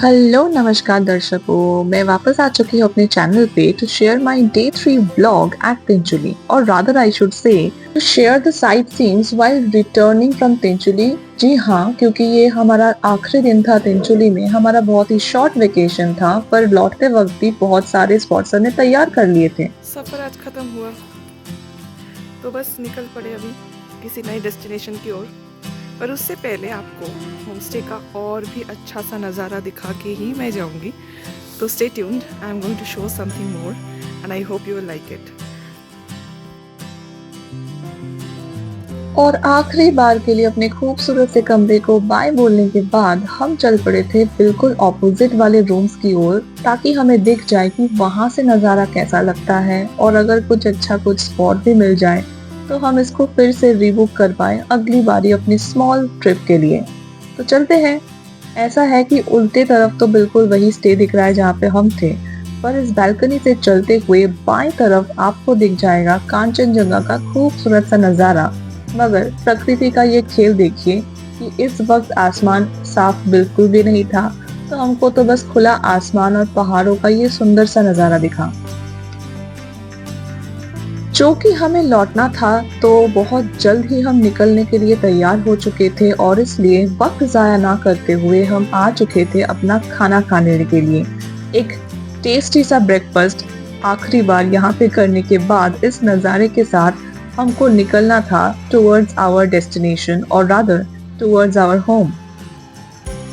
Hello नमस्कार दर्शकों, मैं वापस आ चुकी हूँ अपने चैनल पे to share my day 3 vlog at Tinchuley और rather I should say to share the sight scenes while returning from Tinchuley. जी हाँ, क्योंकि ये हमारा आखिरी दिन था तिनचुली में। हमारा बहुत ही शॉर्ट वेकेशन था, पर लौटते वक्त भी बहुत सारे स्पॉट्स हमने तैयार कर लिए थे। सफ़र आज ख़त्म हुआ तो बस निकल पड़े अभी किसी नए डेस्टिनेशन की ओर। पर उससे पहले आपको होमस्टे का और भी अच्छा सा नज़ारा दिखा के ही मैं जाऊंगी। तो stay tuned, I am going to show something more and I hope you will like it. और आखिरी बार के लिए अपने खूबसूरत से कमरे को बाय बोलने के बाद हम चल पड़े थे बिल्कुल ऑपोजिट वाले रूम्स की ओर, ताकि हमें दिख जाए कि वहां से नज़ारा कैसा लगता है और अगर कुछ स्पॉट भी मिल जाए तो हम इसको फिर से रिबुक कर पाए अगली बारी अपनी स्मॉल ट्रिप के लिए। तो चलते हैं। ऐसा है कि उल्टे तरफ तो बिल्कुल वही स्टे दिख रहा है जहाँ पे हम थे, पर इस बालकनी से चलते हुए बाएं तरफ आपको दिख जाएगा कांचनजंगा का खूबसूरत सा नज़ारा। मगर प्रकृति का ये खेल देखिए कि इस वक्त आसमान साफ बिल्कुल भी नहीं था, तो हमको तो बस खुला आसमान और पहाड़ों का ये सुंदर सा नज़ारा दिखा। जो कि हमें लौटना था, तो बहुत जल्द ही हम निकलने के लिए तैयार हो चुके थे और इसलिए वक्त जाया ना करते हुए हम आ चुके थे अपना खाना खाने के लिए। एक टेस्टी सा ब्रेकफास्ट आखिरी बार यहाँ पे करने के बाद इस नज़ारे के साथ हमको निकलना था टुवर्ड्स आवर डेस्टिनेशन और रादर टुवर्ड्स आवर होम।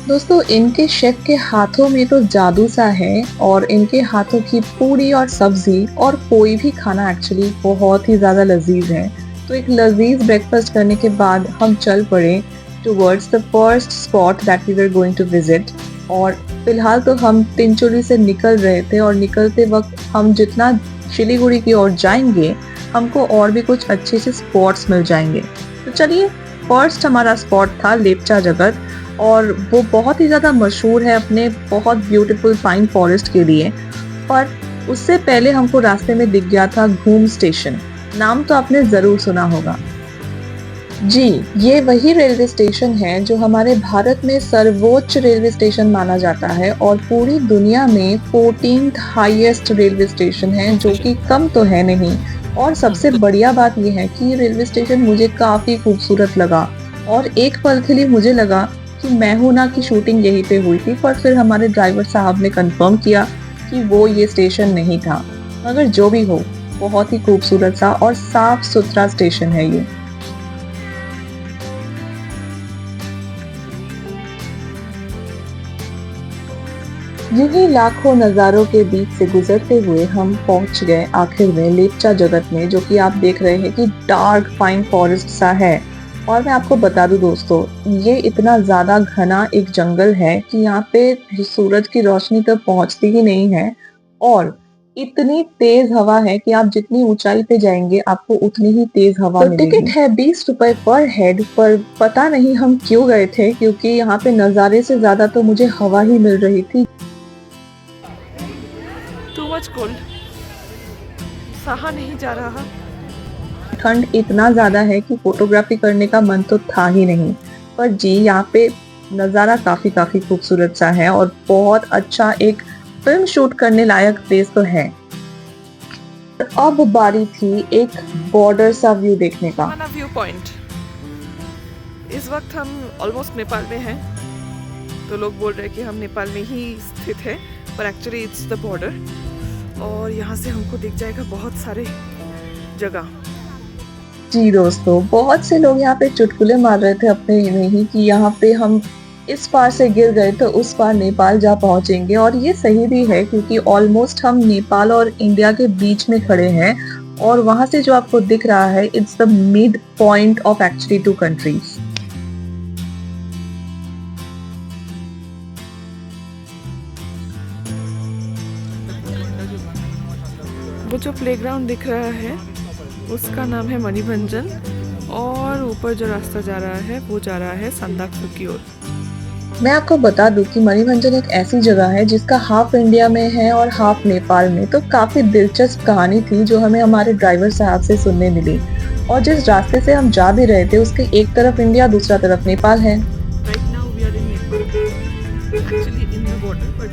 दोस्तों, इनके शेफ के हाथों में तो जादू सा है और इनके हाथों की पूरी और सब्जी और कोई भी खाना एक्चुअली बहुत ही ज़्यादा लजीज है। तो एक लजीज ब्रेकफास्ट करने के बाद हम चल पड़े towards the first spot that we were going to visit. और फिलहाल तो हम तिनचुली से निकल रहे थे और निकलते वक्त हम जितना शिलीगुड़ी की ओर जाएंगे हमको और भी कुछ अच्छे से स्पॉट्स मिल जाएंगे। तो चलिए, फर्स्ट हमारा स्पॉट था लेपचा जगत और वो बहुत ही ज़्यादा मशहूर है अपने बहुत ब्यूटीफुल पाइन फॉरेस्ट के लिए। पर उससे पहले हमको रास्ते में दिख गया था घूम स्टेशन। नाम तो आपने ज़रूर सुना होगा। जी, ये वही रेलवे स्टेशन है जो हमारे भारत में सर्वोच्च रेलवे स्टेशन माना जाता है और पूरी दुनिया में 14th हाईएस्ट रेलवे स्टेशन है, जो कि कम तो है नहीं। और सबसे बढ़िया बात यह है कि रेलवे स्टेशन मुझे काफ़ी खूबसूरत लगा और एक पल के लिए मुझे लगा कि मैं हूं ना की शूटिंग यहीं पे हुई थी, पर फिर हमारे ड्राइवर साहब ने कंफर्म किया कि वो ये स्टेशन नहीं था। मगर जो भी हो, बहुत ही खूबसूरत सा और साफ सुथरा स्टेशन है ये। यही लाखों नज़ारों के बीच से गुजरते हुए हम पहुंच गए आखिर में लेपचा जगत में, जो कि आप देख रहे हैं कि डार्क पाइन फॉरेस्ट सा है। और मैं आपको बता दूं दोस्तों, ये इतना ज़्यादा घना एक जंगल है कि यहाँ पे सूरज की रोशनी तक पहुँचती ही नहीं है और इतनी तेज हवा है कि आप जितनी ऊंचाई पे जाएंगे आपको उतनी ही तेज हवा मिलेगी। टिकट है 20 रुपए पर हेड, पर पता नहीं हम क्यों गए थे, क्योंकि यहाँ पे नज़ारे से ज़्यादा तो मुझे हवा ही मिल रही थी। टू मच कोल्ड, सहा नहीं जा रहा। ठंड इतना ज़्यादा है कि फोटोग्राफी करने का मन तो था ही नहीं। पर जी, यहाँ पे नज़ारा काफ़ी खूबसूरत सा है और बहुत अच्छा एक फिल्म शूट करने लायक प्लेस तो है। अब बारी थी एक बॉर्डर सा व्यू देखने का। View point. इस वक्त हम ऑलमोस्ट नेपाल में हैं, तो लोग बोल रहे हैं कि हम नेपाल में ही स्थित है, पर एक्चुअली इट्स द बॉर्डर। और यहाँ से हमको दिख जाएगा बहुत सारे जगह। जी दोस्तों, बहुत से लोग यहाँ पे चुटकुले मार रहे थे अपने में ही कि यहाँ पे हम इस पार से गिर गए तो उस पार नेपाल जा पहुंचेंगे। और ये सही भी है, क्योंकि ऑलमोस्ट हम नेपाल और इंडिया के बीच में खड़े हैं और वहां से जो आपको दिख रहा है, it's the mid point of actually two countries. वो जो प्लेग्राउंड दिख रहा है उसका नाम है मणिभंजन, और ऊपर जो रास्ता जा रहा है वो जा रहा है संदाकफू की ओर। मैं आपको बता दूं कि मणिभंजन एक ऐसी जगह है जिसका हाफ इंडिया में है और हाफ नेपाल में। तो काफी दिलचस्प कहानी थी जो हमें हमारे ड्राइवर साहब से सुनने मिली। और जिस रास्ते से हम जा भी रहे थे उसके एक तरफ इंडिया, दूसरा तरफ नेपाल है। Right now we are in Nepal. Actually in the है बॉर्डर, बट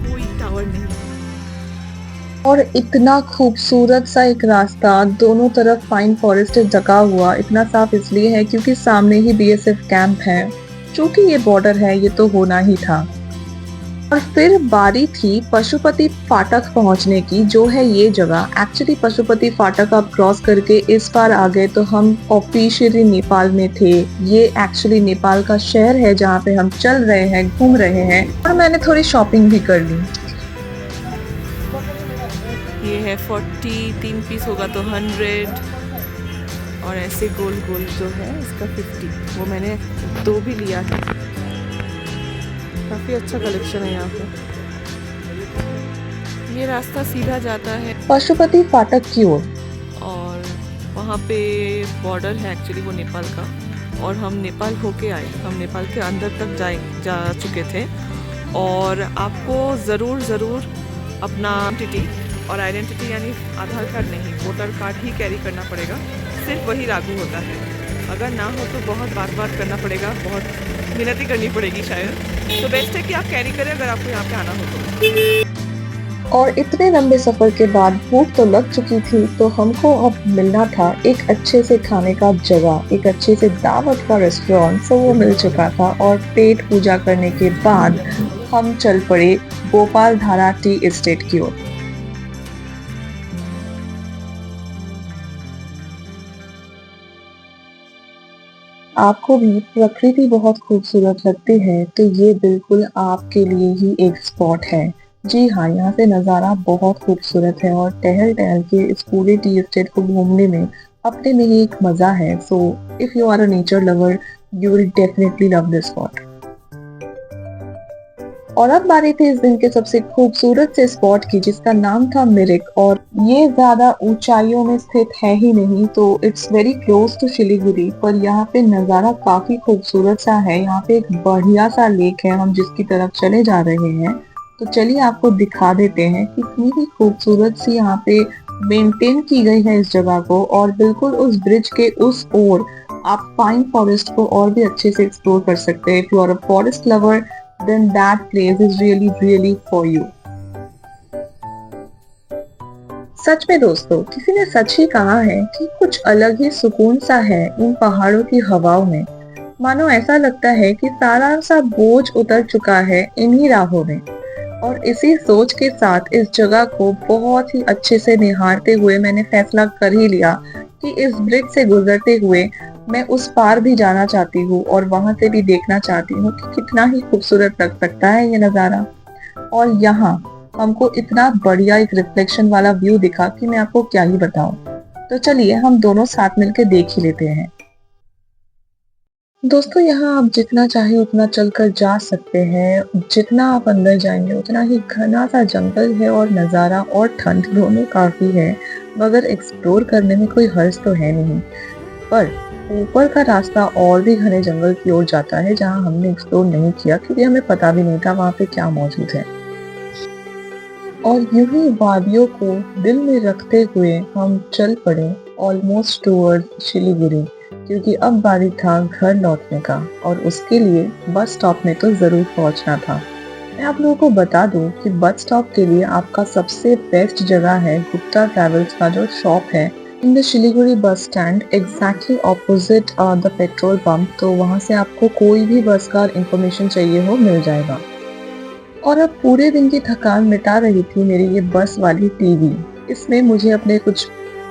कोई टावर नहीं है। और इतना खूबसूरत सा एक रास्ता, दोनों तरफ पाइन फॉरेस्ट से ढका हुआ, इतना साफ इसलिए है क्योंकि सामने ही बीएसएफ कैंप है। चूंकि ये बॉर्डर है, ये तो होना ही था। और फिर बारी थी पशुपति फाटक पहुंचने की, जो है ये जगह। एक्चुअली पशुपति फाटक आप क्रॉस करके इस पार आ गए तो हम ऑफिशियली नेपाल में थे। ये एक्चुअली नेपाल का शहर है जहाँ पे हम चल रहे हैं, घूम रहे हैं, और मैंने थोड़ी शॉपिंग भी कर ली। ये है 40, 3 पीस होगा तो 100, और ऐसे गोल गोल जो है इसका 50। वो मैंने 2 भी लिया है। काफ़ी अच्छा कलेक्शन है यहाँ पे। ये रास्ता सीधा जाता है पशुपति फाटक की ओर, और वहाँ पे बॉर्डर है एक्चुअली वो नेपाल का, और हम नेपाल होके आए, हम नेपाल के अंदर तक जा चुके थे। और आपको ज़रूर अपना आइडेंटिटी, और आइडेंटिटी यानी आधार कार्ड नहीं, वोटर कार्ड ही कैरी करना पड़ेगा, सिर्फ वही लागू होता है। अगर ना हो तो बहुत बात करना पड़ेगा, बहुत मिन्नतें करनी पड़ेगी शायद। तो बेस्ट है कि आप कैरी करें अगर आपको यहाँ पे आना हो तो। और इतने लंबे सफर के बाद भूख तो लग चुकी थी, तो हमको अब मिलना था एक अच्छे से खाने का जगह, एक अच्छे से दावत का रेस्टोरेंट। सो वो मिल चुका था, और पेट पूजा करने के बाद हम चल पड़े गोपाल धारा टी एस्टेट की ओर। आपको भी प्रकृति बहुत खूबसूरत लगती है तो ये बिल्कुल आपके लिए ही एक स्पॉट है। जी हाँ, यहाँ से नज़ारा बहुत खूबसूरत है, और टहल टहल के इस पूरे टी एस्टेट को घूमने में अपने में ही एक मजा है। So if you are a nature lover, you will definitely love this spot. और अब बारी थी इस दिन के सबसे खूबसूरत से स्पॉट की, जिसका नाम था मिरिक। और ये ज्यादा ऊंचाइयों में स्थित है ही नहीं, तो it's very close to Siliguri, पर यहाँ पे नजारा काफी खूबसूरत सा है। यहाँ पे एक बढ़िया सा लेक है, हम जिसकी तरफ चले जा रहे हैं। तो चलिए आपको दिखा देते हैं कितनी ही खूबसूरत सी यहाँ पे मेंटेन की गई है इस जगह को। और बिल्कुल उस ब्रिज के उस ओर आप पाइन फॉरेस्ट को और भी अच्छे से एक्सप्लोर कर सकते हैं। If you are a forest lover, then that place is really for you। सच में दोस्तों, किसी ने सच ही कहा है कि कुछ अलग ही सुकून सा है इन पहाड़ों की हवाओं में। मानो ऐसा लगता है कि सारा सा बोझ उतर चुका है इन्हीं राहों में। और इसी सोच के साथ इस जगह को बहुत ही अच्छे से निहारते हुए मैंने फैसला कर ही लिया कि इस ब्रिज से गुजरते हुए मैं उस पार भी जाना चाहती हूँ, और वहां से भी देखना चाहती हूँ कि कितना ही खूबसूरत लग सकता है ये नजारा। और यहाँ हमको इतना बढ़िया एक रिफ्लेक्शन वाला व्यू दिखा कि मैं आपको क्या ही बताऊं। तो चलिए हम दोनों साथ मिलकर देख ही लेते हैं। दोस्तों, यहाँ आप जितना चाहे उतना चलकर जा सकते हैं। जितना आप अंदर जाएंगे उतना ही घना सा जंगल है, और नज़ारा और ठंड दोनों काफी है, मगर एक्सप्लोर करने में कोई हर्ज तो है नहीं। पर ऊपर का रास्ता और भी घने जंगल की ओर जाता है, जहाँ हमने एक्सप्लोर नहीं किया क्योंकि हमें पता भी नहीं था वहाँ पे क्या मौजूद है। और यूं ही वादियों को दिल में रखते हुए हम चल पड़े ऑलमोस्ट टूवर्ड शिलीगुड़ी, क्योंकि अब बारी था घर लौटने का, और उसके लिए बस स्टॉप में तो जरूर पहुंचना था। मैं आप लोगों को बता दूं कि बस स्टॉप के लिए आपका सबसे बेस्ट जगह है गुप्ता ट्रैवल्स का जो शॉप है in the Siliguri bus stand, exactly opposite the petrol pump. तो वहां से आपको कोई भी बस का इंफॉर्मेशन चाहिए हो मिल जाएगा। और अब पूरे दिन की थकान मिटा रही थी मेरी ये बस वाली टीवी। इसमें मुझे अपने कुछ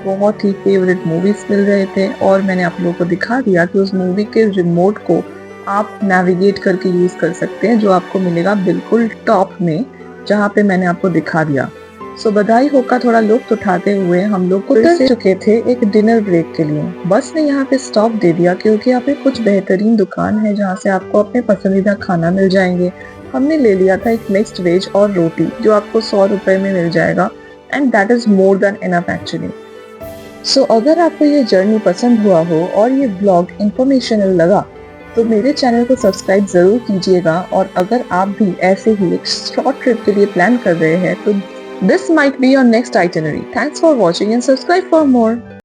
बहुत ही फेवरेट मूवीज मिल रहे थे, और मैंने आप लोगों को दिखा दिया कि उस मूवी के रिमोट को आप नेविगेट करके यूज कर सकते हैं, जो आपको मिलेगा बिल्कुल टॉप में, जहाँ पे मैंने आपको दिखा दिया। सो बधाई हो का थोड़ा लुत्फ उठाते हुए हम लोग उतर चुके थे एक डिनर ब्रेक के लिए। बस ने यहाँ पे स्टॉप दे दिया क्योंकि यहाँ पे कुछ बेहतरीन दुकान है जहाँ से आपको अपने पसंदीदा खाना मिल जाएंगे। हमने ले लिया था एक मिक्स्ड वेज और रोटी, जो आपको 100 रुपए में मिल जाएगा, and that is more than enough actually. So अगर आपको ये जर्नी पसंद हुआ हो और ये ब्लॉग इंफॉर्मेशनल लगा तो मेरे चैनल को सब्सक्राइब जरूर कीजिएगा। और अगर आप भी ऐसे ही एक शॉर्ट ट्रिप के लिए प्लान कर रहे हैं तो this might be your next itinerary. Thanks for watching and subscribe for more.